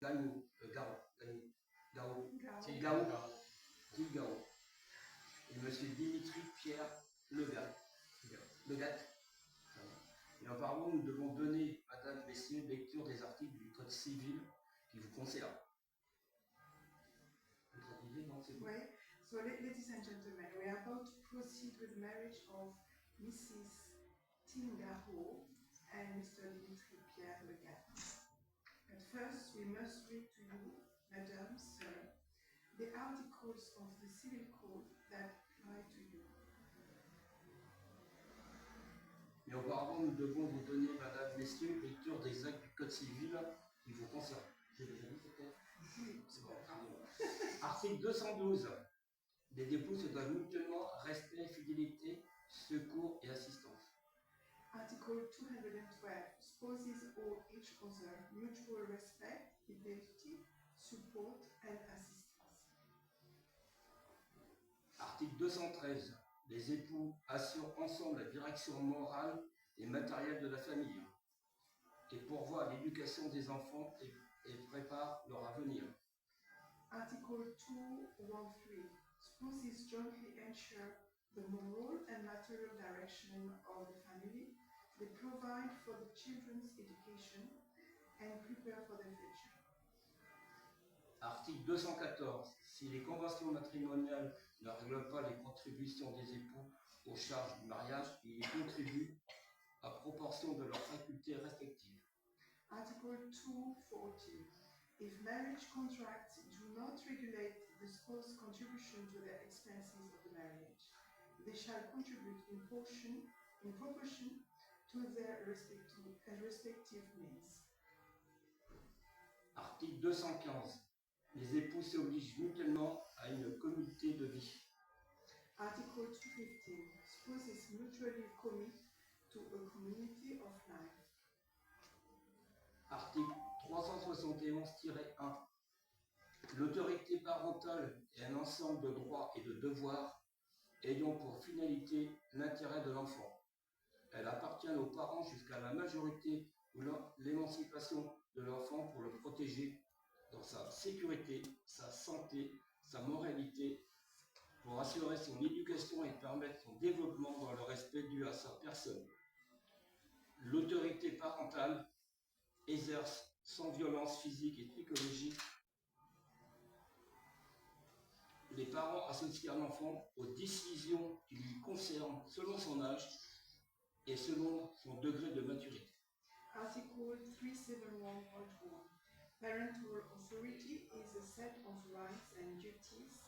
Gao, et M. Dimitri Pierre Legat. Et apparemment, nous devons donner, Madame, Messieurs, lecture des articles du Code civil qui vous concernent. Oui. So, ladies and gentlemen, we are about to proceed with the marriage of Mrs. Tinga Ho and Mr. Dimitri Pierre Legat. But first, we must read to you, Madame, Sir, the articles of the Civil Code that apply to you. Mais auparavant, nous devons vous donner, Madame, Messieurs, lecture des actes du Code civil qui vous concernent. J'ai déjà dit, peut-être ? C'est bon. Article 212. Les époux se doivent mutuellement respect, fidélité, secours et assistance. Article 212. Spouses owe each other mutual respect, fidelity, support, and assistance. Article 213. Les époux assurent ensemble la direction morale et matérielle de la famille et pourvoient à l'éducation des enfants et préparent leur avenir. Article 213. Spouses jointly ensure the moral and material direction of the family. They provide for the children's education and prepare for their future. Article 214. Si les conventions matrimoniales ne règlent pas les contributions des époux aux charges du mariage, ils y contribuent à proportion de leurs facultés respectives. Article 214. If marriage contracts do not regulate the spouse's contribution to the expenses of the marriage, they shall contribute in proportion to their respective means. Article 215. Les époux s'obligent mutuellement à une communauté de vie. Article 215. Spouses mutually commit to a community of life. Article 371-1. L'autorité parentale est un ensemble de droits et de devoirs ayant pour finalité l'intérêt de l'enfant. Elle appartient aux parents jusqu'à la majorité ou l'émancipation de l'enfant pour le protéger dans sa sécurité, sa santé, sa moralité, pour assurer son éducation et permettre son développement dans le respect dû à sa personne. L'autorité parentale exerce sans violence physique et psychologique. Les parents associent un enfant aux décisions qui lui concernent selon son âge et selon son degré de maturité. Article 371.1. Parental authority is a set of rights and duties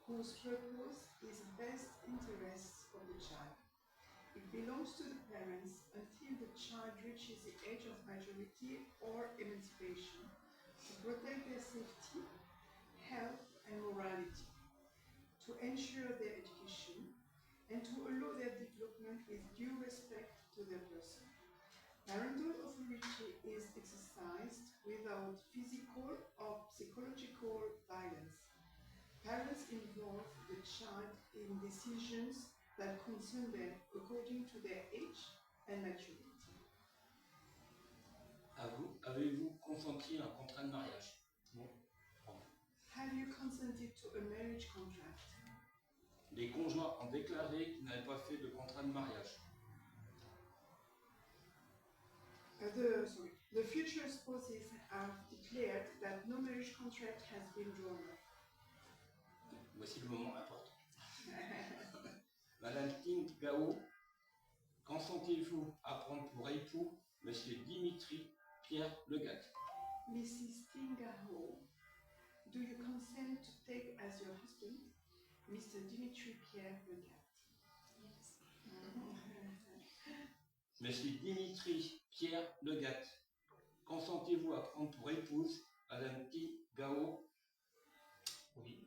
whose purpose is the best interests of the child. It belongs to the parents until the child reaches the age of majority or emancipation to protect their safety, health, and morality, to ensure their education, and to allow their development with due respect to their person. Parental authority is exercised without physical or psychological violence. Parents involve the child in decisions that concern them according to their age and maturity. Avez-vous consenti à un contrat de mariage? Non. Have you consented to a marriage contract? Les conjoints ont déclaré qu'ils n'avaient pas fait de contrat de mariage. The future spouses have declared that no marriage contract has been drawn up. Voici le moment important. Madame Tinga-Ho, consentez-vous à prendre pour époux Monsieur Dimitri Pierre Legat? Mrs. Tinga-Ho, do you consent to take as your husband Mr. Dimitri Pierre Legat? Yes. Monsieur Dimitri Pierre Legat, consentez-vous à prendre pour épouse Madame Tinga-Ho? Oui.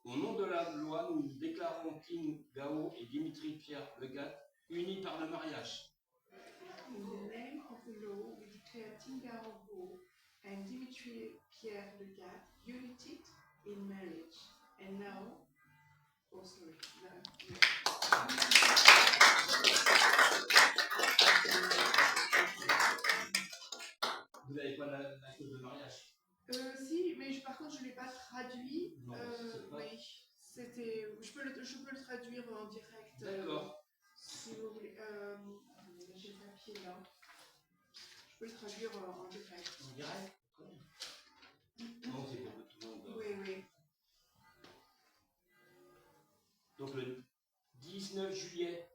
Au nom de la loi, nous déclarons Tinga-Ho et Dimitri Pierre Legat unis par le mariage. In the name of the law, we declare Tinga-Ho and Dimitri Pierre Legat united in marriage. And now, vous n'avez pas l'acte de mariage. Si, mais par contre, je ne l'ai pas traduit. Non, c'est pas. Oui, c'était. Je peux le traduire en direct. D'accord. Si vous voulez. J'ai le papier là. Je peux le traduire en direct. En direct? Non, c'est pour que tout le monde. Oui, oui. Donc le 19 juillet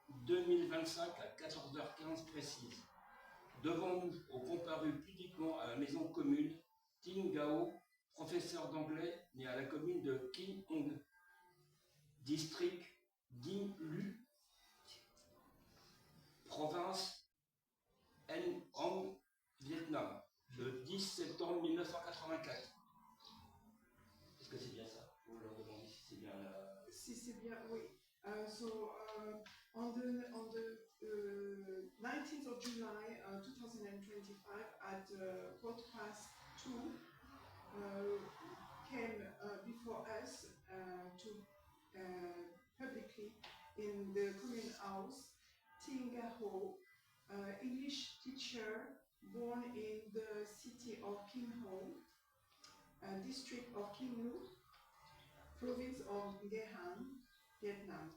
2025 à 14h15 précise. Devant nous, au comparu publiquement à la maison commune, Tin Gao, professeur d'anglais né à la commune de Kinh Hong, district Dinh Lu, province Anh Hong, Vietnam, le 10 septembre 1984. Est-ce que c'est bien ça? Vous leur demandez si c'est bien la... Si c'est bien, oui. On the 19th of July 2025 at 2:15 came before us to publicly in the commune house Tin Gao, English teacher born in the city of Kinh Ho, district of Kinh Lu, province of Nghe An, Vietnam,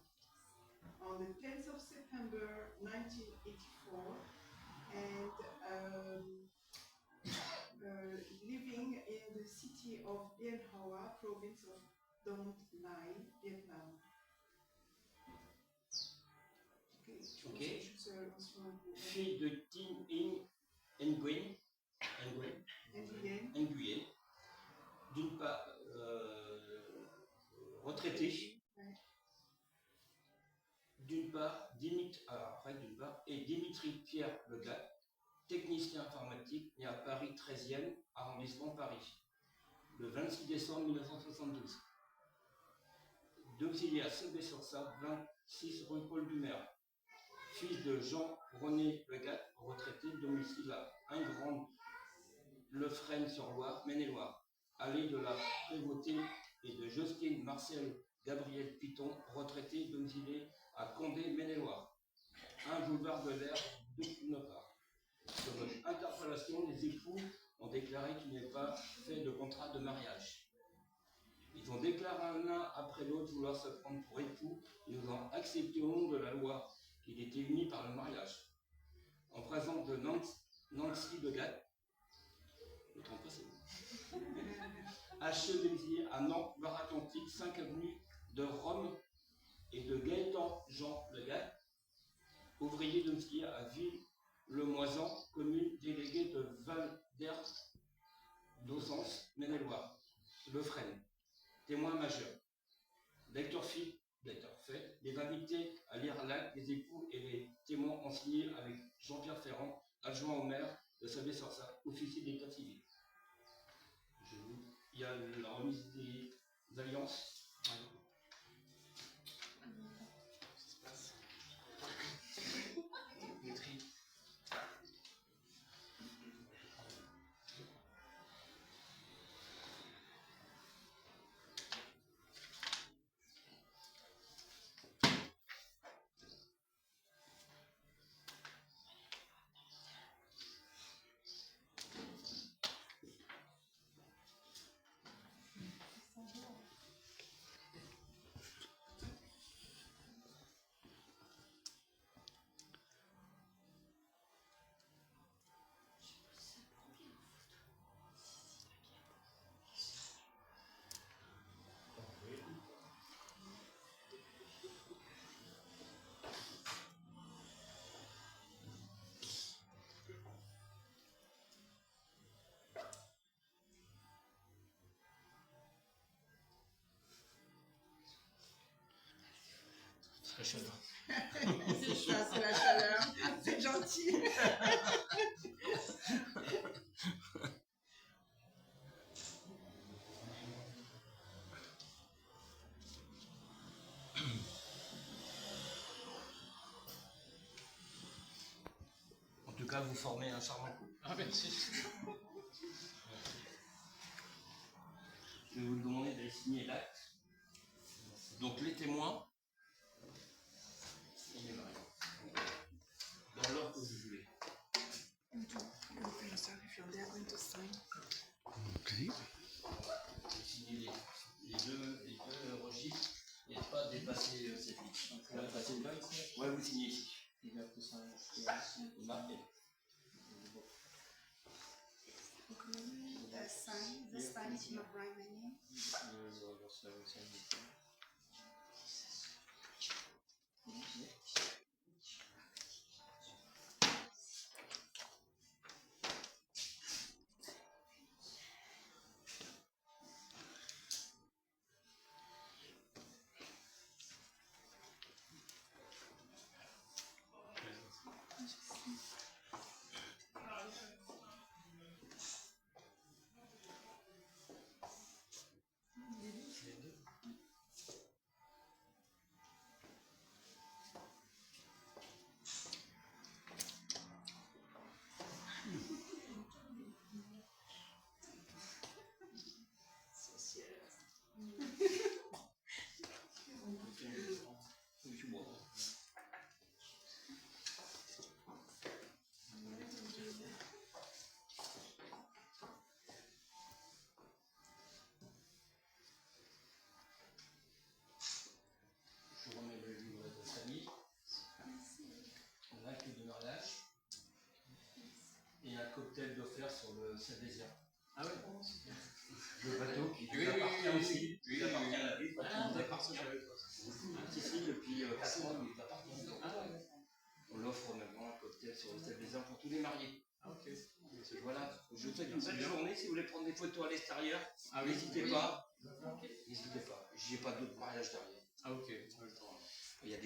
on the 10th of September 1984, and living in the city of Bien Hoa, province of Dong Nai, Vietnam. Ok. Fille de Tin Nguyen, Nguyen, d'une part retraité, d'une part, et Dimitri Pierre Legat, technicien informatique né à Paris 13e arrondissement Paris, le 26 décembre 1972. Domicilié à Sebé-sur-Sarthe, 26 rue Paul Dumer. Fils de Jean-René Legat, retraité, domicile à 1 Grand Lefresne-sur-Loire, Maine-et-Loire. Allée de la Prévôté et de Justine Marcel Gabriel Piton, retraité, domicilié à Condé, Maine-et-Loire. 1 boulevard de l'Air de Nopard. Sur votre interpellation, les époux ont déclaré qu'il n'y avait pas fait de contrat de mariage. Ils ont déclaré l'un après l'autre vouloir se prendre pour époux. Ils nous ont accepté au nom de la loi qu'ils étaient unis par le mariage. En présence de Nancy Legat, je ne me trompe pas, c'est bon. HE domicilié à Nantes, Loire-Atlantique, 5 avenue de Rome, et de Gaëtan Jean Legat, ouvrier domicilié à Ville-le-Moisan, commune déléguée de Val-d'Herbe d'Aussens, Maine-et-Loire, Le Fresne. Témoin majeur. Lecteur fait, les invités à lire l'acte des époux et les témoins ont signé avec Jean-Pierre Ferrand, adjoint au maire de Sebé-sur-Sarthe, officier d'état civil. Il y a la remise des alliances. La chaleur. C'est ça, c'est la chaleur. C'est gentil. En tout cas, vous formez un charmant couple. Ah, merci. Je vais vous demander d'aller signer l'acte. Donc les témoins. Dans l'ordre que vous voulez. So they are going to sign. Okay. Vous signez les deux registres et pas dépasser cette ligne. Donc là, passer là ici. Ouais, vous signez ici. Il va tout ça. Vous marquez. Okay. Sign. This time is not write my name. Je remets le livre de famille, l'acte de mariage et un cocktail offert sur le Saint-Désir. Ah ouais. Le bateau qui appartient aussi. Il appartient à la ville. D'accord, ça j'avais pas. Ici depuis 4 ans, il appartient. On l'offre maintenant un cocktail sur le Saint-Désir pour tous les mariés. Ah ok. Voilà, je vous souhaite une belle journée. Si vous voulez prendre des photos à l'extérieur, n'hésitez pas. N'hésitez pas. J'ai pas d'autres mariages derrière. Ah ok.